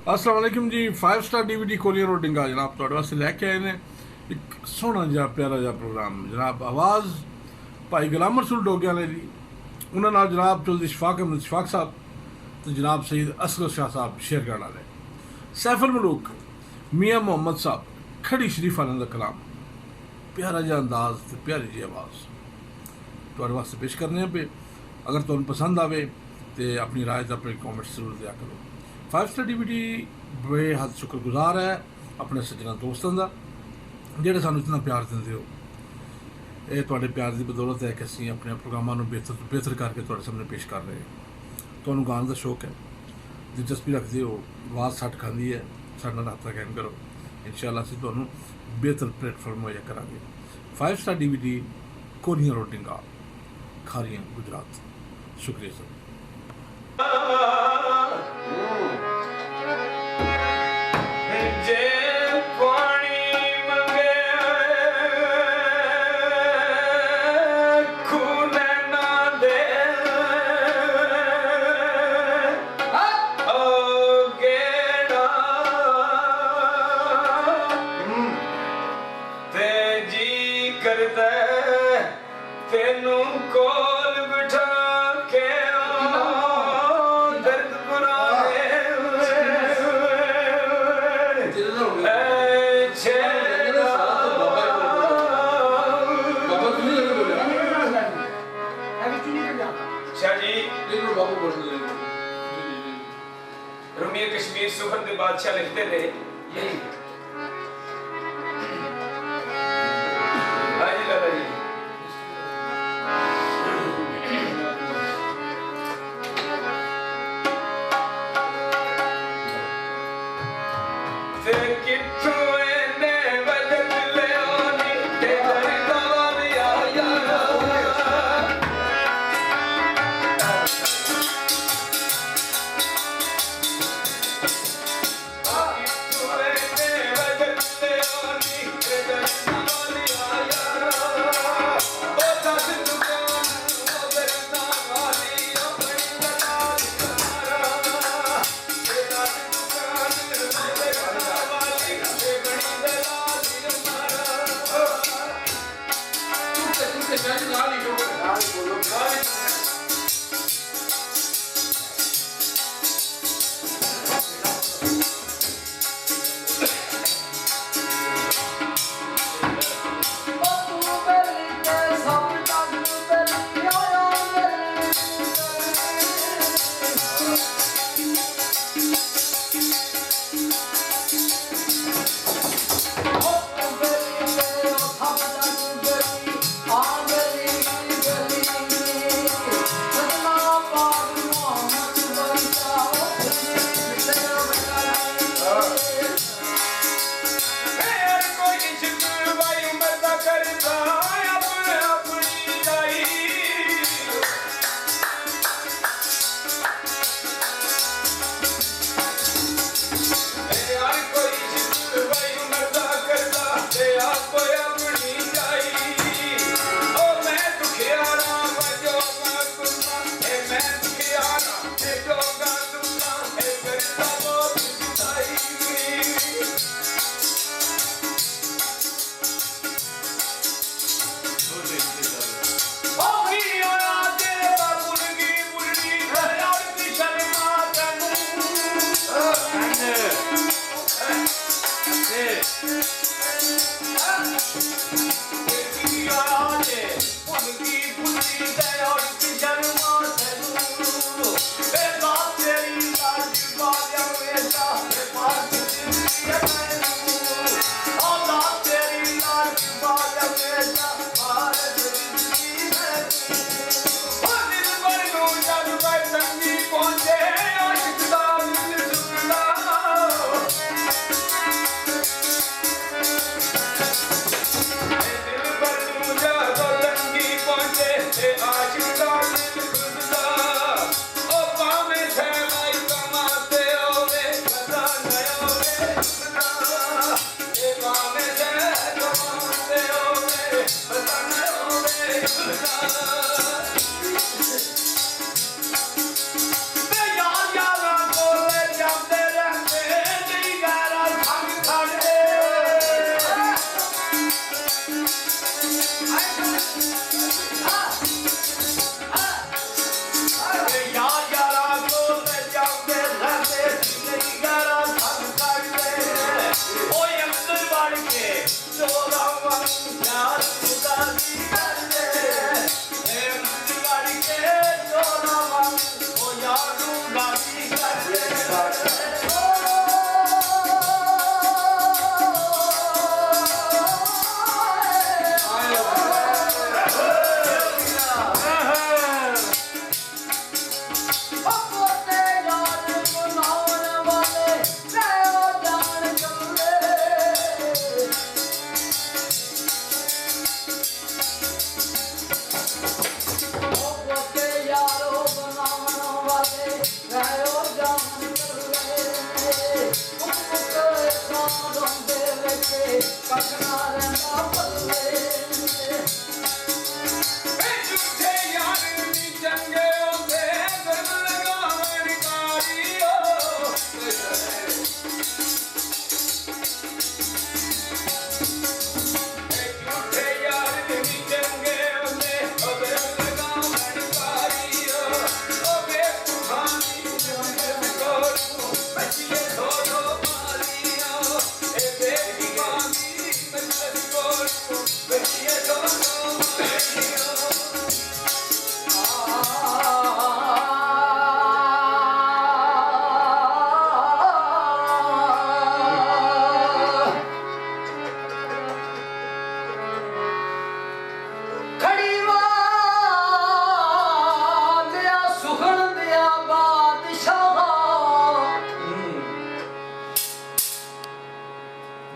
अस्सलाम वालेकुम जी। 5 star DVD courier और डिंगा जनाब ਤੁਹਾਡੇ ਵਾਸਤੇ ਲੈ ਕੇ ਆਏ ਨੇ ਇੱਕ ਸੋਹਣਾ ਜਿਹਾ ਪਿਆਰਾ ਜਿਹਾ ਪ੍ਰੋਗਰਾਮ। ਜਨਾਬ ਆਵਾਜ਼ ਭਾਈ ਗੁਲਾਮ ਰਸੂਲ ਡੋਗਿਆਂ ਵਾਲੇ ਦੀ, ਉਹਨਾਂ ਨਾਲ ਜਨਾਬ ਚੌਧਰੀ ਸ਼ਫਾਕ ਅਹਿਮਦ ਸ਼ਫਾਕ ਸਾਹਿਬ ਤੇ ਜਨਾਬ ਸਈਦ ਅਸਗਰ ਸ਼ਾਹ ਸਾਹਿਬ ਸ਼ੇਰਗढ़ ਵਾਲੇ, ਸੈਫੁਲ ਮਲੂਕ ਮੀਆਂ ਮੁਹੰਮਦ ਸਾਹਿਬ ਖੜੀ ਸ਼ਰੀਫ ਵਾਲਿਆਂ ਦਾ ਕਲਾਮ, ਪਿਆਰਾ ਜਿਹਾ ਅੰਦਾਜ਼ ਤੇ ਪਿਆਰੀ ਜਿਹੀ ਆਵਾਜ਼ ਤੁਹਾਡੇ ਵਾਸਤੇ ਪੇਸ਼ ਕਰਨੇ ਆ ਪਏ। अगर तुम पसंद आवे तो अपनी राय का अपने कॉमेंट्स जरूर दिया करो। 5 स्टार DVD बेहद शुक्रगुजार है अपने सज्जना दोस्तों का ਜਿਹੜੇ ਸਾਨੂੰ इतना प्यार देंगे हो। ये ਤੁਹਾਡੇ प्यार की बदौलत है कि ਅਸੀਂ अपने प्रोग्रामों को बेहतर तो बेहतर करके ਤੁਹਾਡੇ सामने पेश कर रहे हैं। ਤੁਹਾਨੂੰ गाने का शौक है, दिलचस्पी रखते हो, आवाज़ सट खाती है, साढ़े नाल राबता कायम करो। इंशाअल्लाह ਅਸੀਂ ਤੁਹਾਨੂੰ बेहतर प्लेटफॉर्म मुहैया करांगे। 5 स्टार DVD कोरियर और डिंगा, खारियां, गुजरात। शुक्रिया सर। तेनू कोल बिठा के दर्द पुराने रुमिया कश्मीर सुखन के बादशाह लिखते थे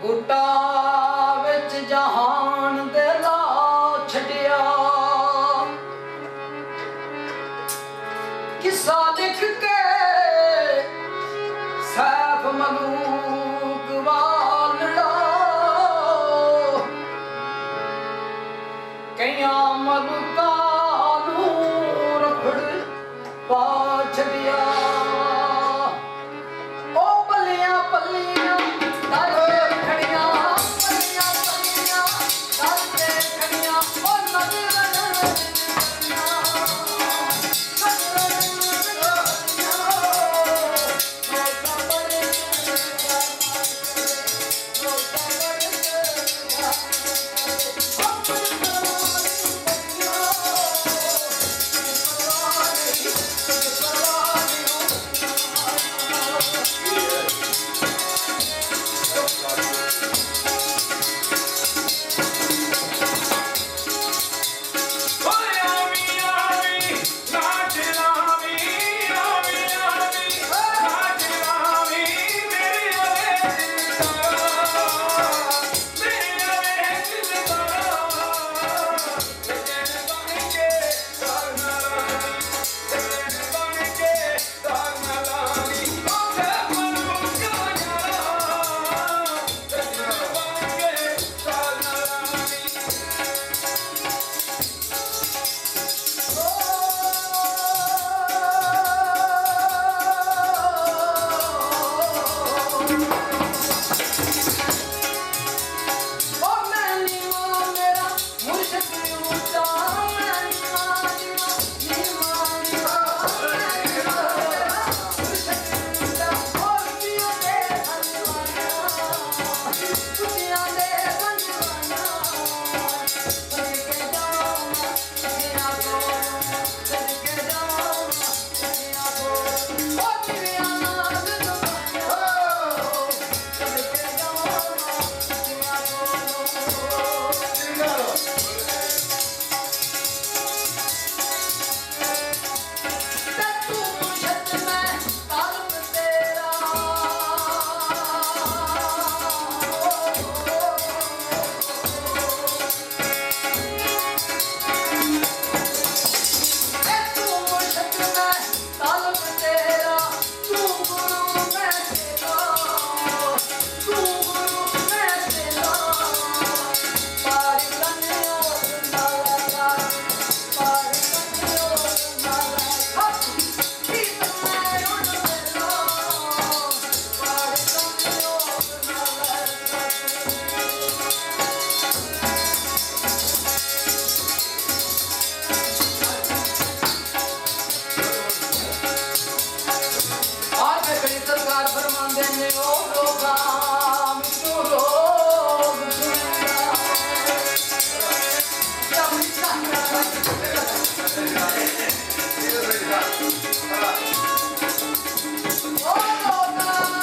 ਗੁੱਟਾ ਵਿੱਚ ਜਹਾਨ ਦੇ ਲਾ ਛੱਡਿਆ ਕਿੱਸਾ ਲਿਖ ਕੇ ਸੈਫ ਮਲੂਕ ਵਾਲੜਾ ਕਈਆਂ ਮਲੂਕਾਂ ਨੂੰ ਰਫੜ ਪਾ ਛੱਡਿਆ ਉਹ ਪੱਲੀਆਂ ਪੱਲੀਆਂ Oh, no, no.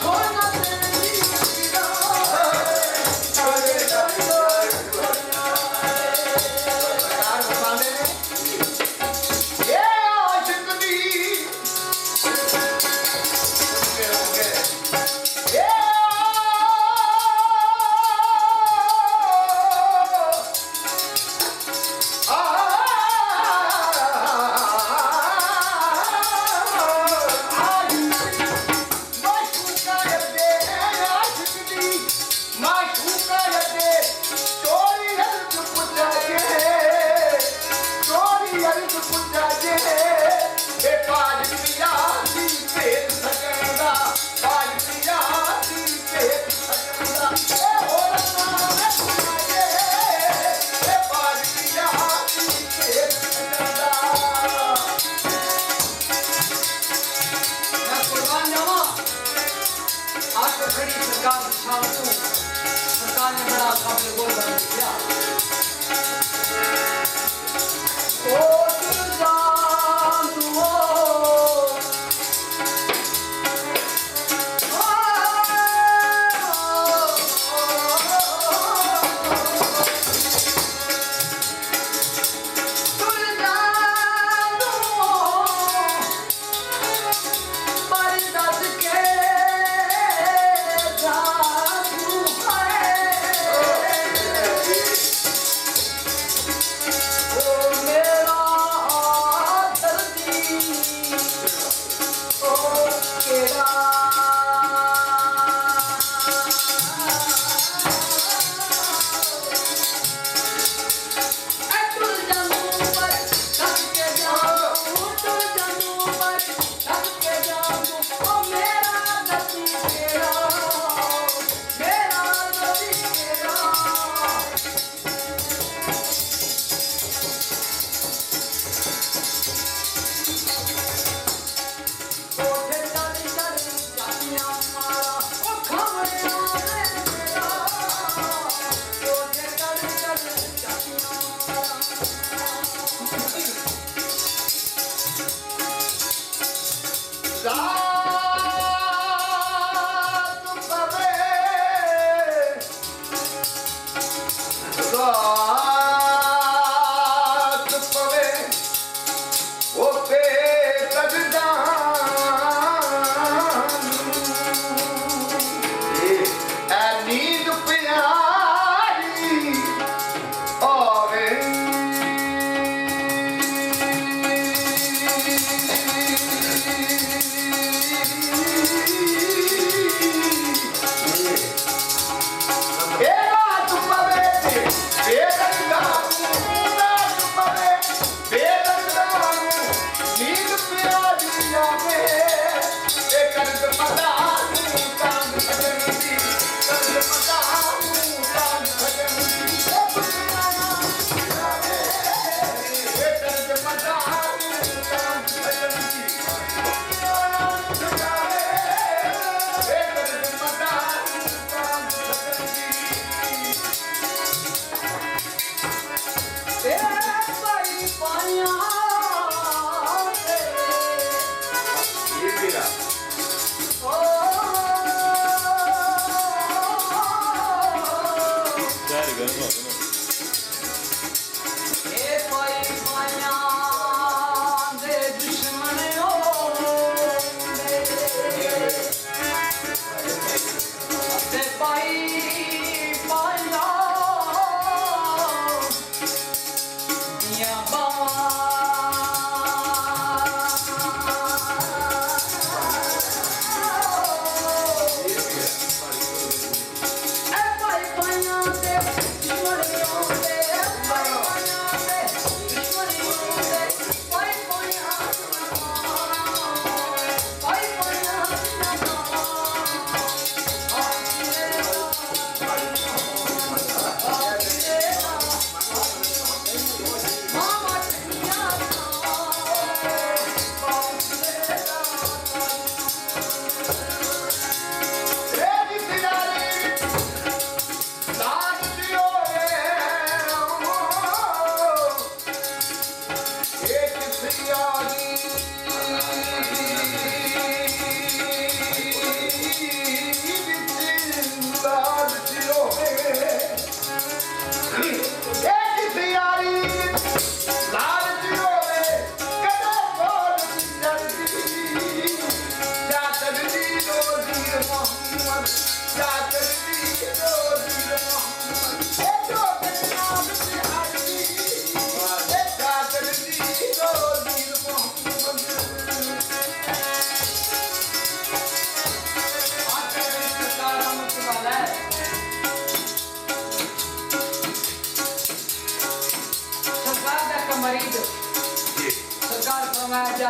Oh, पे खड़ी सरकार शाम को सरकार ने बड़ा काबिल गोल बना दिया ओ तू जान तू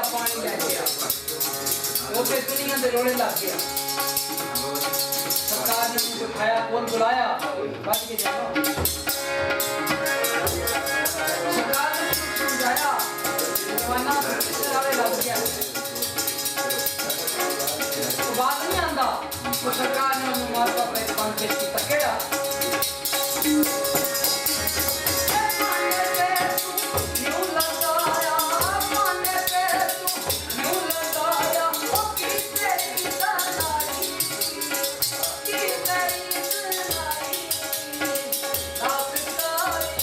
पानी लग गया वो पे दुनिया दे रोने लग गया सरकार ने मुझे खाया कौन बुलाया बच के जाओ सरकार ने समझाया जमाना रोने लग गया तो बात नहीं आंदा तो सरकार ने उन्हें मारवा पे कॉन्टेस्ट की तकेड़ा माने पे तू यूं लगाया माने पे तू यूं लगाया ओ की तेरी सनाई की तेरी सनाई रात कारी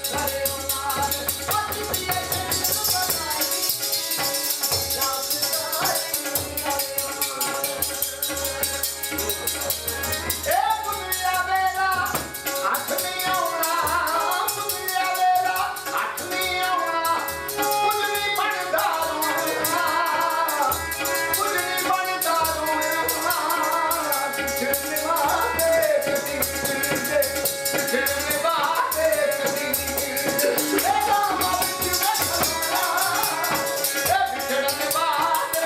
घरे उनार अति प्रिय बनाई ए दुनिया मेरा हाथ में आउणा दुनिया मेरा हाथ में आउणा कुछ नहीं बनता छिड़ने वाले छिड़ने वाले ए रामा बिच बैठा ए छिड़ने वाले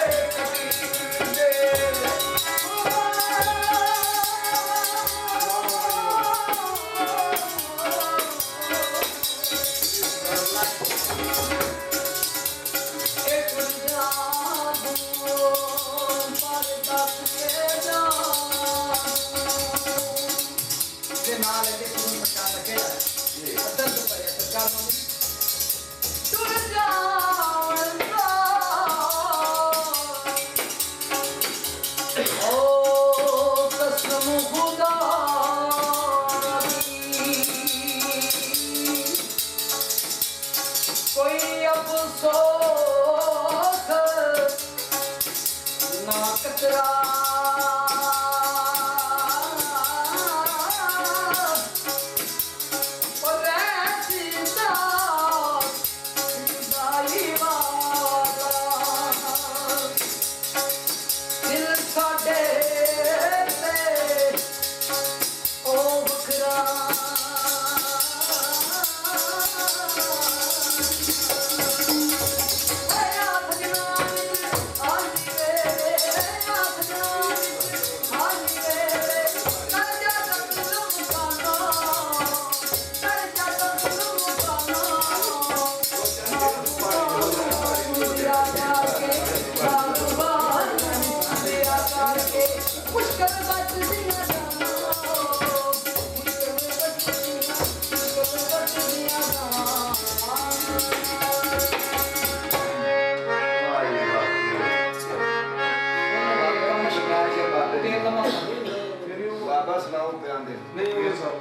कोई अफसोस ना कतरा और ऐसी जुदाई वाला दिल साडे ते ओ बखरा मुश्किल बात दिया जाना मुश्किल बात दिया जाना बाबा सुनाओ बयान दे नहीं